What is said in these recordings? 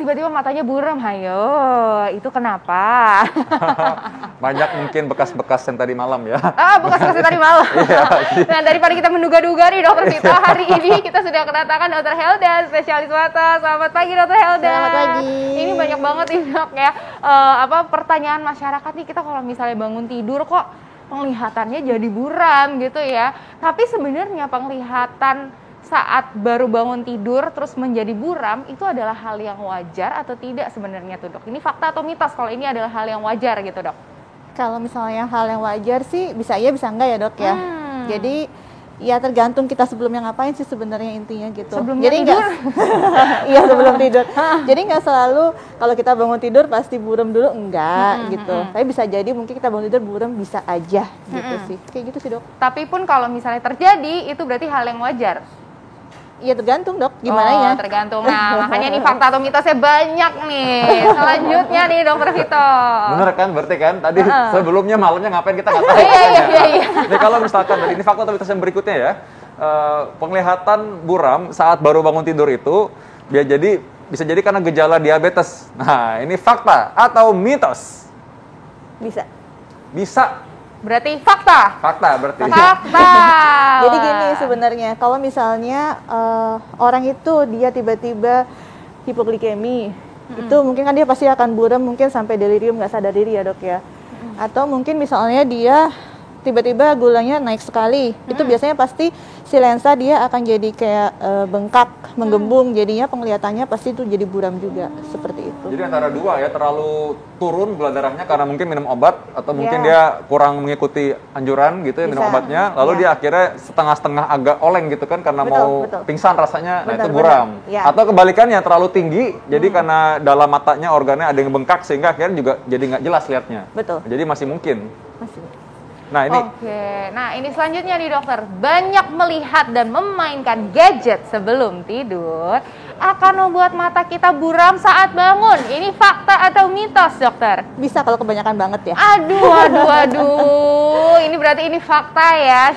tiba-tiba matanya buram. Hayo, itu kenapa? Banyak mungkin bekas-bekas yang tadi malam ya. Bekas-bekas yang tadi malam. Nah, daripada kita menduga-duga nih Dokter Vito, hari ini kita sudah kedatangan Dokter Helda, spesialis mata. Selamat pagi Dokter Helda. Selamat pagi. Ini banyak banget nih Dok ya, pertanyaan masyarakat nih, kita kalau misalnya bangun tidur kok penglihatannya jadi buram gitu ya. Tapi sebenarnya penglihatan saat baru bangun tidur terus menjadi buram itu adalah hal yang wajar atau tidak sebenarnya tuh Dok? Ini fakta atau mitos kalau ini adalah hal yang wajar gitu Dok? Kalau misalnya hal yang wajar sih bisa iya bisa enggak ya Dok ya. Jadi ya tergantung kita sebelumnya ngapain sih sebenarnya intinya gitu. Sebelum jadi tidur? Iya sebelum tidur. Jadi nggak selalu kalau kita bangun tidur pasti buram dulu, enggak gitu. Tapi bisa jadi mungkin kita bangun tidur buram bisa aja gitu sih. Kayak gitu sih Dok. Tapi pun kalau misalnya terjadi itu berarti hal yang wajar? Iya tergantung Dok, gimana ya? Tergantung. Nah makanya nih fakta atau mitosnya banyak nih. Selanjutnya nih Dokter Vito. Bener kan, berarti kan tadi sebelumnya malamnya ngapain kita nggak tahu. Iya. Nih kalau misalkan dari ini fakta atau mitos yang berikutnya ya, penglihatan buram saat baru bangun tidur itu bisa jadi karena gejala diabetes. Nah ini fakta atau mitos? Bisa. Berarti fakta. Fakta berarti. Fakta. Jadi gini sebenarnya, kalau misalnya orang itu dia tiba-tiba hipoglikemi, itu mungkin kan dia pasti akan buram, mungkin sampai delirium nggak sadar diri ya Dok ya. Atau mungkin misalnya dia tiba-tiba gulanya naik sekali, itu biasanya pasti si lensa dia akan jadi kayak bengkak, menggembung, jadinya penglihatannya pasti itu jadi buram juga, seperti itu. Jadi antara dua ya, terlalu turun gula darahnya karena mungkin minum obat, atau mungkin dia kurang mengikuti anjuran gitu ya minum obatnya, lalu dia akhirnya setengah-setengah agak oleng gitu kan karena mau pingsan rasanya, nah itu buram. Atau kebalikannya terlalu tinggi, jadi karena dalam matanya organnya ada yang bengkak sehingga akhirnya juga jadi nggak jelas lihatnya. Jadi masih mungkin. Nah ini. Nah ini selanjutnya nih dokter, banyak melihat dan memainkan gadget sebelum tidur akan membuat mata kita buram saat bangun. Ini fakta atau mitos dokter? Bisa kalau kebanyakan banget ya. Aduh, ini berarti ini fakta ya.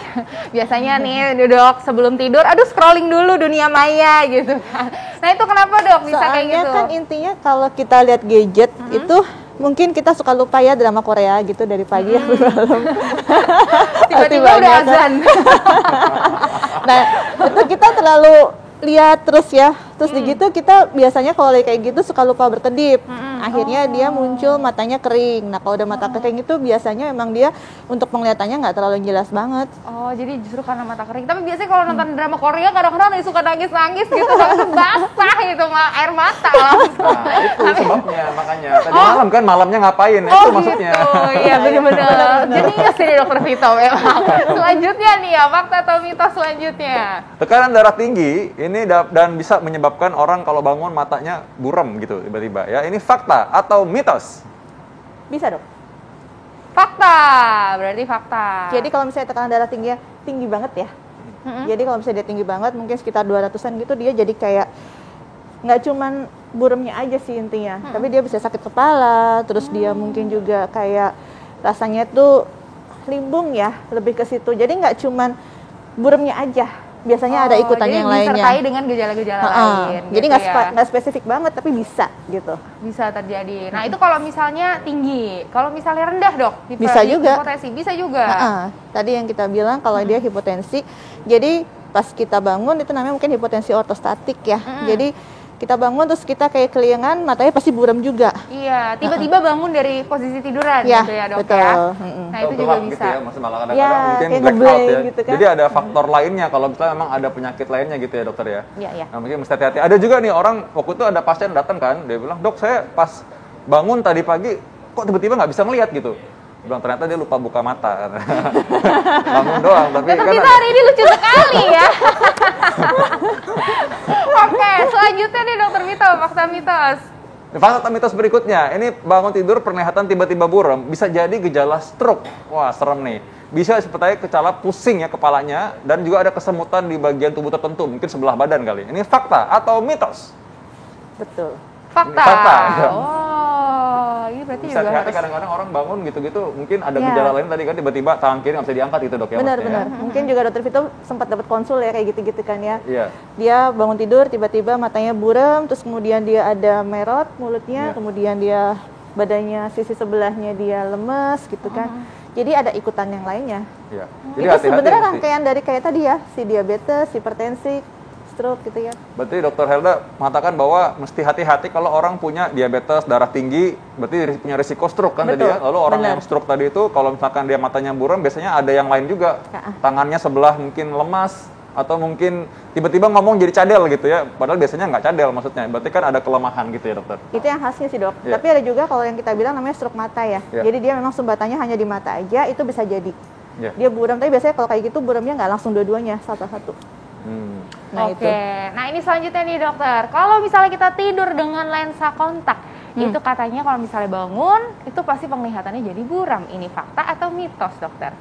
Biasanya nih dok sebelum tidur, scrolling dulu dunia maya gitu kan. Nah itu kenapa dok bisa kayak gitu? Soalnya kan intinya kalau kita lihat gadget itu mungkin kita suka lupa ya drama Korea gitu dari pagi sampai malam. Tiba-tiba udah azan. Nah, itu kita terlalu lihat terus ya. Terus gitu kita biasanya kalau kayak gitu suka lupa berkedip. Akhirnya dia muncul matanya kering. Nah, kalau udah mata kering itu biasanya emang dia untuk penglihatannya nggak terlalu jelas banget. Oh, jadi justru karena mata kering. Tapi biasanya kalau nonton drama Korea kadang-kadang suka nangis-nangis gitu, langsung basah gitu air mata langsung. Nah, itu sebabnya makanya. Tadi malam kan malamnya ngapain? Itu maksudnya. Oh iya benar-benar. Jadi ya sih dokter Vito memang. Selanjutnya nih ya, fakta atau mitos selanjutnya. Tekanan darah tinggi ini dan bisa menyebabkan orang kalau bangun matanya buram gitu tiba-tiba ya. Ini fakta atau mitos? Bisa dok. Fakta, berarti fakta. Jadi kalau misalnya tekanan darah tinggi banget ya. Jadi kalau misalnya dia tinggi banget, mungkin sekitar 200-an gitu, dia jadi kayak nggak cuman buramnya aja sih intinya, tapi dia bisa sakit kepala, terus dia mungkin juga kayak rasanya tuh limbung ya, lebih ke situ. Jadi nggak cuman buramnya aja. Biasanya ada ikutan yang lainnya. Jadi disertai dengan gejala-gejala lain. Jadi nggak spesifik banget, tapi bisa gitu. Bisa terjadi. Nah itu kalau misalnya tinggi, kalau misalnya rendah dok? Bisa juga. Hipotensi, bisa juga. Tadi yang kita bilang kalau dia hipotensi, jadi pas kita bangun itu namanya mungkin hipotensi ortostatik ya. Jadi kita bangun terus kita kayak kelingan, matanya pasti buram juga. Iya, tiba-tiba bangun dari posisi tiduran gitu ya dok betul. ya. Nah itu juga bisa. Gitu ya, malah kadang-kadang mungkin blackout ya. Gitu kan? Jadi ada faktor lainnya kalau misalnya memang ada penyakit lainnya gitu ya dokter ya. Iya. Nah mungkin mesti hati-hati. Ada juga nih orang, waktu itu ada pasien datang kan, dia bilang, dok saya pas bangun tadi pagi kok tiba-tiba nggak bisa ngelihat gitu. Bilang ternyata dia lupa buka mata. Bangun doang, tapi kan kita hari ini lucu sekali ya. Oke, selanjutnya nih dokter Vito, fakta mitos. Fakta mitos berikutnya, ini bangun tidur penglihatan tiba-tiba buram, bisa jadi gejala stroke. Wah, serem nih. Bisa seperti kecala pusing ya kepalanya, dan juga ada kesemutan di bagian tubuh tertentu, mungkin sebelah badan kali. Ini fakta atau mitos? Betul. Fakta. Fakta. Oh, ini berarti bisa juga hati-hati kadang-kadang orang bangun gitu-gitu mungkin ada gejala lain tadi kan tiba-tiba tangan kiri nggak bisa diangkat itu dok ya. Benar-benar. Mungkin juga dokter Vito sempat dapat konsul ya kayak gitu-gitu kan ya. Iya. Dia bangun tidur tiba-tiba matanya buram, terus kemudian dia ada merot mulutnya, kemudian dia badannya sisi sebelahnya dia lemes gitu kan. Jadi ada ikutan yang lainnya. Iya. Jadi Itu hati-hati sebenarnya mesti. rangkaian dari kayak tadi ya, si diabetes, hipertensi, stroke gitu ya. Berarti dokter Helda mengatakan bahwa mesti hati-hati kalau orang punya diabetes, darah tinggi, berarti punya risiko stroke kan tadi ya. Lalu orang yang stroke tadi itu kalau misalkan dia matanya buram, biasanya ada yang lain juga. Tangannya sebelah mungkin lemas, atau mungkin tiba-tiba ngomong jadi cadel gitu ya. Padahal biasanya nggak cadel maksudnya. Berarti kan ada kelemahan gitu ya dokter. Itu yang khasnya sih dok. Tapi ada juga kalau yang kita bilang namanya stroke mata ya. Jadi dia memang sumbatannya hanya di mata aja, itu bisa jadi. Dia buram, tapi biasanya kalau kayak gitu buramnya nggak langsung dua-duanya, satu-satu. Nah, nah ini selanjutnya nih dokter, kalau misalnya kita tidur dengan lensa kontak, itu katanya kalau misalnya bangun, itu pasti penglihatannya jadi buram. Ini fakta atau mitos dokter?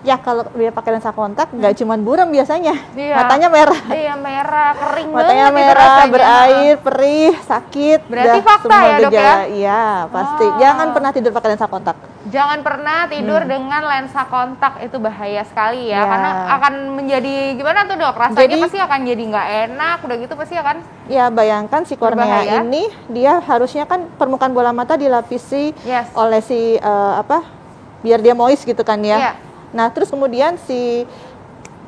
Ya kalau dia pakai lensa kontak, nggak cuma buram biasanya, Iya. matanya merah. Iya merah, kering Matanya banget itu merah, rasanya. berair, perih, sakit. Berarti dah, fakta semua ya, Dok, ya? gejala. Iya pasti. Jangan pernah tidur pakai lensa kontak. Jangan pernah tidur dengan lensa kontak, itu bahaya sekali ya, karena akan menjadi gimana tuh dok? Rasanya pasti akan jadi nggak enak, udah gitu pasti akan. Ya bayangkan si kornea ini dia harusnya kan permukaan bola mata dilapisi oleh si biar dia moist gitu kan ya. Nah terus kemudian si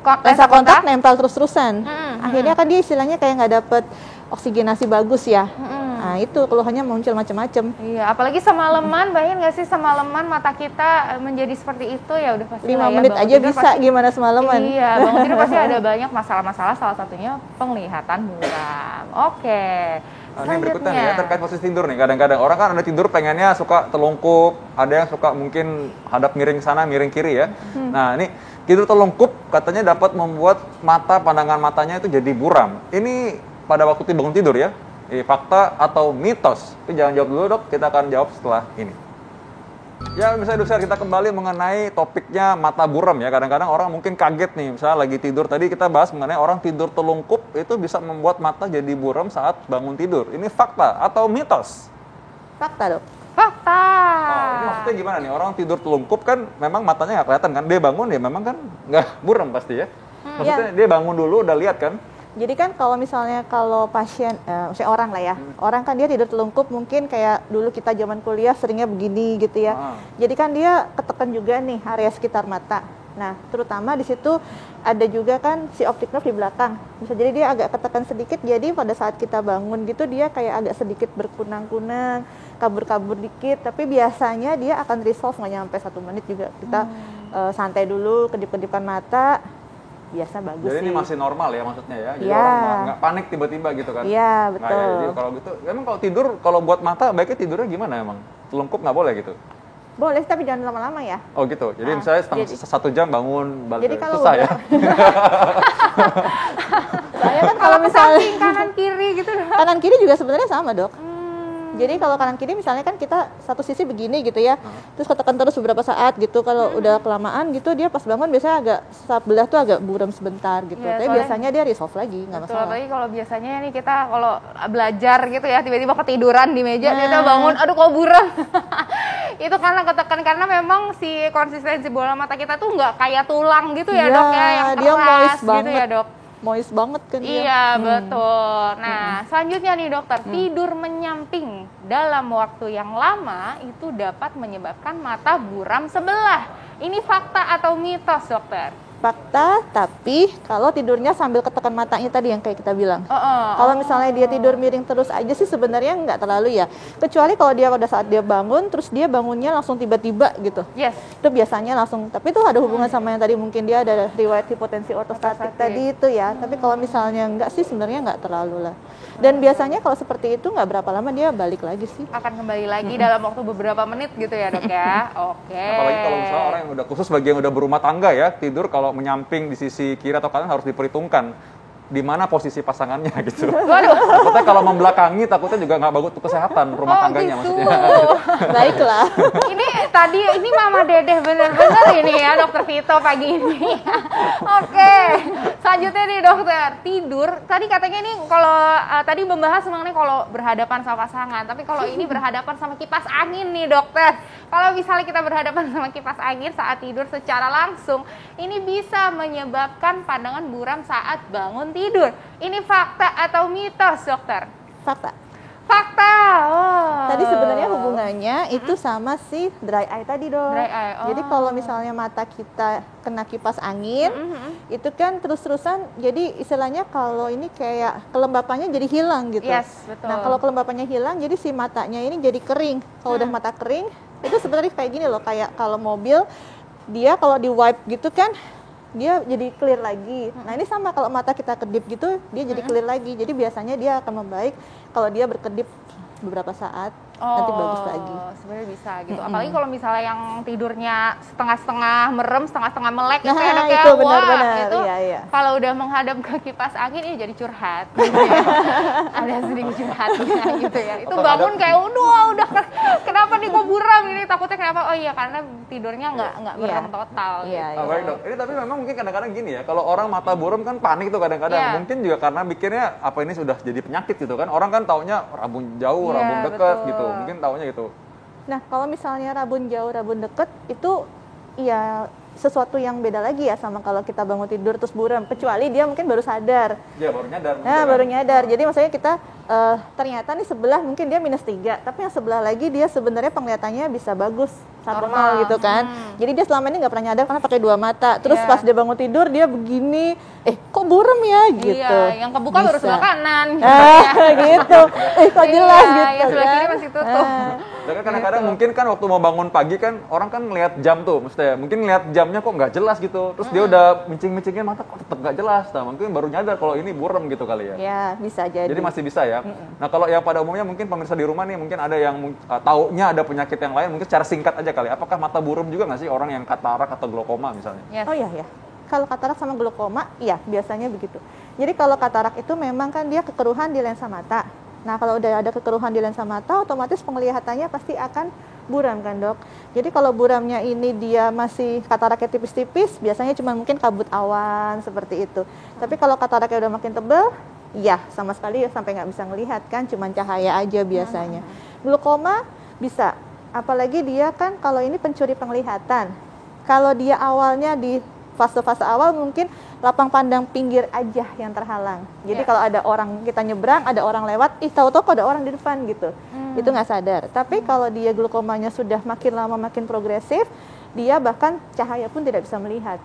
lensa kontak nempel terus-terusan. Akhirnya kan dia istilahnya kayak nggak dapet oksigenasi bagus ya. Nah itu keluhannya muncul macam-macam. Iya, apalagi semalaman, bayangin nggak sih semalaman mata kita menjadi seperti itu ya udah pasti. 5 menit aja bisa pasti, gimana semalaman? Iya, bangun tidur pasti ada banyak masalah-masalah, salah satunya penglihatan buram. Oke. Ini berikutnya nih ya, terkait posisi tidur nih. Kadang-kadang orang kan ada tidur pengennya suka telungkup, ada yang suka mungkin hadap miring sana, miring kiri ya. Nah ini tidur telungkup katanya dapat membuat pandangan matanya itu jadi buram. Ini pada waktu bangun tidur ya. Fakta atau mitos? Tapi jangan jawab dulu dok, kita akan jawab setelah ini. Ya misalnya dokter, kita kembali mengenai topiknya mata buram ya. Kadang-kadang orang mungkin kaget nih, misalnya lagi tidur. Tadi kita bahas mengenai orang tidur telungkup itu bisa membuat mata jadi buram saat bangun tidur. Ini fakta atau mitos? Fakta dok. Fakta. Ini maksudnya gimana nih? Orang tidur telungkup kan memang matanya nggak kelihatan kan? Dia bangun ya memang kan nggak buram pasti ya. Maksudnya dia bangun dulu udah lihat kan? Jadi kan kalau misalnya pasien, misalnya orang lah ya, orang kan dia tidur telungkup mungkin kayak dulu kita zaman kuliah seringnya begini gitu ya. Jadi kan dia ketekan juga nih area sekitar mata. Nah terutama di situ ada juga kan si optic nerve di belakang. Bisa jadi dia agak ketekan sedikit, jadi pada saat kita bangun gitu dia kayak agak sedikit berkunang-kunang, kabur-kabur dikit. Tapi biasanya dia akan resolve nggak nyampe 1 menit juga. Kita santai dulu, kedip-kedipan mata. Biasa bagus jadi sih. Ini masih normal ya maksudnya ya. Jadi orang nggak panik tiba-tiba gitu kan. Iya, betul. Nah, ya, jadi kalau gitu, emang kalau tidur, kalau buat mata baiknya tidurnya gimana emang? Telungkup nggak boleh gitu? Boleh, tapi jangan lama-lama ya. Oh gitu, jadi misalnya 1 jam bangun, balik jadi kalau susah ya? Saya kan kalau misalnya kanan kiri gitu. Kanan kiri juga sebenarnya sama dok. Jadi kalau kanan kiri misalnya kan kita satu sisi begini gitu ya, terus ketekan terus beberapa saat gitu. Kalau udah kelamaan gitu dia pas bangun biasanya agak sebelah tuh agak buram sebentar gitu. Ya, tapi biasanya dia resolve lagi, nggak masalah. Apalagi kalau biasanya nih kita kalau belajar gitu ya tiba-tiba ketiduran di meja, kita bangun, aduh kok buram. Itu karena ketekan, karena memang si konsistensi bola mata kita tuh nggak kayak tulang gitu ya dok ya, yang dia keras gitu ya dok. Moist banget kan dia. Iya betul. Nah selanjutnya nih dokter, tidur menyamping dalam waktu yang lama itu dapat menyebabkan mata buram sebelah. Ini fakta atau mitos dokter? Fakta, tapi kalau tidurnya sambil ketekan matanya tadi yang kayak kita bilang. Kalau misalnya dia tidur miring terus aja sih sebenarnya nggak terlalu ya. Kecuali kalau dia pada saat dia bangun, terus dia bangunnya langsung tiba-tiba gitu. Itu biasanya langsung, tapi itu ada hubungan sama yang tadi mungkin dia ada riwayat hipotensi ortostatik tadi itu ya. Tapi kalau misalnya nggak sih sebenarnya nggak terlalu lah. Dan biasanya kalau seperti itu nggak berapa lama dia balik lagi sih. Akan kembali lagi dalam waktu beberapa menit gitu ya dok ya. Oke. Apalagi kalau misalnya orang yang udah khusus bagi yang udah berumah tangga ya, tidur kalau menyamping di sisi kiri atau kanan harus diperhitungkan di mana posisi pasangannya gitu. Takutnya kalau membelakangi takutnya juga nggak bagus untuk kesehatan rumah tangganya gitu. maksudnya. Baiklah. Ini Tadi ini Mama Dedeh bener-bener ini ya Dokter Vito pagi ini. Oke, selanjutnya nih dokter, tidur. Tadi katanya nih kalau tadi membahas mengenai kalau berhadapan sama pasangan, tapi kalau ini berhadapan sama kipas angin nih dokter. Kalau misalnya kita berhadapan sama kipas angin saat tidur secara langsung, ini bisa menyebabkan pandangan buram saat bangun tidur. Ini fakta atau mitos dokter? Fakta. Fakta. Oh. Tadi sebenarnya hubungannya itu sama si dry eye tadi dong. Dry eye. Oh. Jadi kalau misalnya mata kita kena kipas angin, itu kan terus-terusan. Jadi istilahnya kalau ini kayak kelembapannya jadi hilang gitu. Yes, betul. Nah kalau kelembapannya hilang, jadi si matanya ini jadi kering. Kalau udah mata kering, itu sebenarnya kayak gini loh, kayak kalau mobil dia kalau di wipe gitu kan, dia jadi clear lagi. Nah ini sama kalau mata kita kedip gitu, dia jadi clear lagi. Jadi biasanya dia akan membaik kalau dia berkedip beberapa saat, nanti bagus lagi. Sebenarnya bisa gitu. Apalagi kalau misalnya yang tidurnya setengah-setengah merem, setengah-setengah melek gitu ya dok ya. Itu benar-benar. Itu Iya. kalau udah menghadap ke kipas angin ini jadi curhat. Gitu ya. Ada sedikit curhatnya gitu ya. Itu bangun kayak udah kenapa nih kok buram ini, takutnya kenapa? Oh iya karena tidurnya nggak merem total. Iya. Gitu. Baik dok, ini tapi memang mungkin kadang-kadang gini ya, kalau orang mata buram kan panik tuh kadang-kadang. Mungkin juga karena mikirnya apa ini sudah jadi penyakit gitu kan. Orang kan taunya rabun jauh, rabun dekat gitu. Mungkin taunya gitu. Nah, kalau misalnya rabun jauh, rabun deket, itu ya sesuatu yang beda lagi ya sama kalau kita bangun tidur terus buram. Kecuali dia mungkin baru sadar. Ya, baru nyadar. Nah, baru nyadar. Jadi maksudnya kita ternyata nih sebelah mungkin dia -3, tapi yang sebelah lagi dia sebenarnya penglihatannya bisa bagus, normal gitu kan. Jadi dia selama ini nggak pernah nyadar karena pakai 2 mata. Terus pas dia bangun tidur dia begini, kok buram ya gitu. Iya, yang kebuka baru sebelah kanan. Gitu. Kok jelas gitu. Yang sebelah kiri masih tutup. Dan kan kadang-kadang mungkin kan waktu mau bangun pagi kan orang kan ngelihat jam tuh, maksudnya mungkin ngelihat jamnya kok nggak jelas gitu. Terus dia udah mincing-mincingin mata kok tetap nggak jelas. Nah, mungkin baru nyadar kalau ini buram gitu kali ya. Ya, bisa jadi. Jadi masih bisa ya. Nah, kalau yang pada umumnya mungkin pemirsa di rumah nih mungkin ada yang taunya ada penyakit yang lain, mungkin secara singkat aja kali. Apakah mata buram juga nggak sih orang yang katarak atau glaukoma misalnya? Yes. Oh iya. Kalau katarak sama glaukoma, iya biasanya begitu. Jadi kalau katarak itu memang kan dia kekeruhan di lensa mata. Nah kalau udah ada kekeruhan di lensa mata, otomatis penglihatannya pasti akan buram kan dok. Jadi kalau buramnya ini dia masih kataraknya tipis-tipis, biasanya cuma mungkin kabut awan seperti itu. Tapi kalau kataraknya udah makin tebal, ya sama sekali ya sampai nggak bisa ngelihat kan, cuma cahaya aja biasanya. Glaukoma bisa, apalagi dia kan kalau ini pencuri penglihatan. Kalau dia awalnya di fase-fase awal mungkin lapang pandang pinggir aja yang terhalang. Jadi kalau ada orang kita nyebrang, ada orang lewat, tahu-tahu kok ada orang di depan gitu. Itu nggak sadar. Tapi kalau dia glaukomanya sudah makin lama makin progresif, dia bahkan cahaya pun tidak bisa melihat.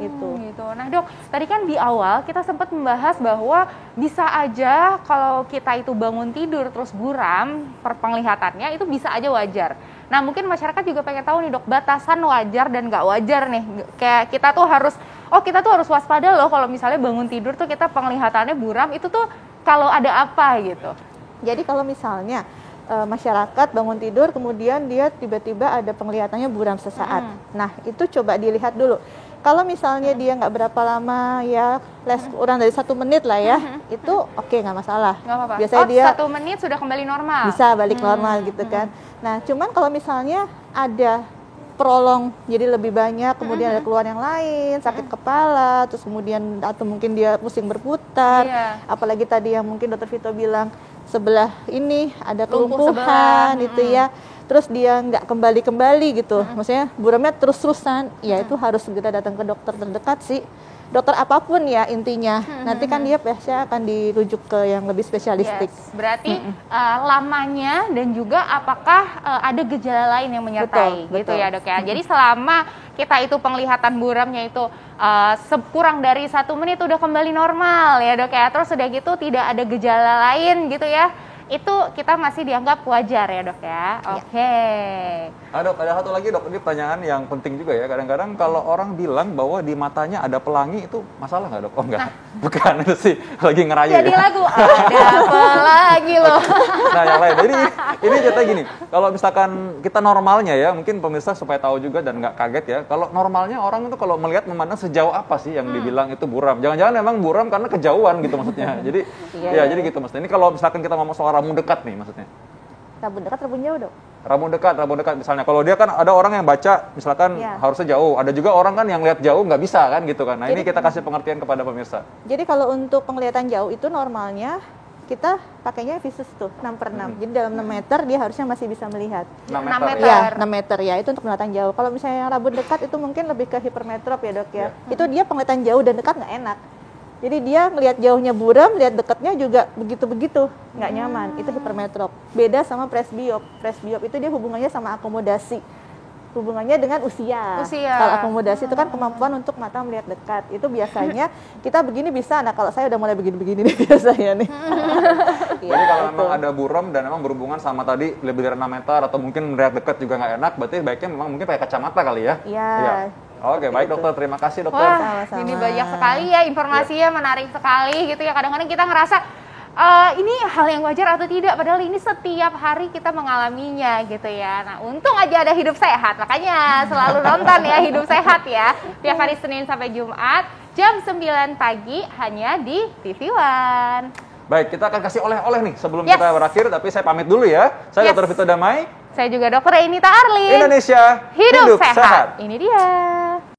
Gitu. Nah dok, tadi kan di awal kita sempat membahas bahwa bisa aja kalau kita itu bangun tidur terus buram, penglihatannya itu bisa aja wajar. Nah mungkin masyarakat juga pengen tahu nih dok, batasan wajar dan nggak wajar nih. Kayak kita tuh harus waspada loh kalau misalnya bangun tidur tuh kita penglihatannya buram, itu tuh kalau ada apa gitu. Jadi kalau misalnya masyarakat bangun tidur kemudian dia tiba-tiba ada penglihatannya buram sesaat. Nah itu coba dilihat dulu. Kalau misalnya dia nggak berapa lama ya, kurang dari 1 menit lah ya, itu oke, nggak masalah. Nggak apa-apa. Biasanya dia 1 menit sudah kembali normal. bisa balik normal gitu kan. Nah cuman kalau misalnya ada prolong jadi lebih banyak, kemudian ada keluhan yang lain, sakit kepala, terus kemudian atau mungkin dia pusing berputar, apalagi tadi yang mungkin dokter Vito bilang sebelah ini ada kelumpuhan itu ya, terus dia nggak kembali gitu, maksudnya buramnya terus-terusan, ya itu harus segera datang ke dokter terdekat sih, dokter apapun ya intinya. Nanti kan dia biasanya akan dirujuk ke yang lebih spesialistik. Berarti lamanya dan juga apakah ada gejala lain yang menyertai, gitu ya dok ya. Jadi selama kita itu penglihatan buramnya itu kurang dari 1 menit udah kembali normal ya dok ya. Terus udah gitu tidak ada gejala lain gitu ya, itu kita masih dianggap wajar ya dok ya. Oke. Dok, ada satu lagi dok, ini pertanyaan yang penting juga ya. Kadang-kadang kalau orang bilang bahwa di matanya ada pelangi, itu masalah nggak dok? Oh enggak, bukan, itu sih lagi ngerayu. Jadi lagu ada pelangi loh. Nah yang lain, jadi ini ceritanya gini, kalau misalkan kita normalnya ya, mungkin pemirsa supaya tahu juga dan nggak kaget ya, kalau normalnya orang itu kalau melihat memandang sejauh apa sih yang dibilang itu buram. Jangan-jangan memang buram karena kejauhan gitu maksudnya. Jadi jadi gitu maksudnya. Ini kalau misalkan kita ngomong soal ramu dekat nih maksudnya. Rabun dekat, rabun jauh, Dok. Rabun dekat misalnya. Kalau dia kan ada orang yang baca misalkan harusnya jauh. Ada juga orang kan yang lihat jauh nggak bisa kan gitu kan. Nah, ini kita kasih pengertian kepada pemirsa. Jadi kalau untuk penglihatan jauh itu normalnya kita pakainya visus tuh 6/6. Jadi dalam 6 meter dia harusnya masih bisa melihat. 6 meter. Ya, 6 meter ya, itu untuk penglihatan jauh. Kalau misalnya yang rabun dekat itu mungkin lebih ke hipermetrop ya, Dok ya. Itu dia penglihatan jauh dan dekat nggak enak. Jadi dia ngelihat jauhnya buram, lihat dekatnya juga begitu-begitu, nggak nyaman. Itu hipermetrop. Beda sama presbiop. Presbiop itu dia hubungannya sama akomodasi. Hubungannya dengan usia. Kalau akomodasi itu kan kemampuan untuk mata melihat dekat. Itu biasanya kita begini bisa. Nah, kalau saya udah mulai begini-begini nih biasanya nih. Jadi kalau memang ada buram dan memang berhubungan sama tadi lebih dari 6 meter atau mungkin melihat dekat juga nggak enak, berarti baiknya memang mungkin pakai kacamata kali ya. Iya. Oke, baik dokter. Terima kasih dokter. Wah, Sama-sama. ini banyak sekali ya informasinya, menarik sekali gitu ya. Kadang-kadang kita ngerasa ini hal yang wajar atau tidak, padahal ini setiap hari kita mengalaminya gitu ya. Nah, untung aja ada Hidup Sehat, makanya selalu nonton ya Hidup Sehat ya. Tiap hari Senin sampai Jumat jam 9 pagi hanya di TV One. Baik, kita akan kasih oleh-oleh nih sebelum kita berakhir, tapi saya pamit dulu ya. Saya Dr. Vito Damai. Saya juga Dr. Enita Arlin. Indonesia Hidup Sehat. Ini dia.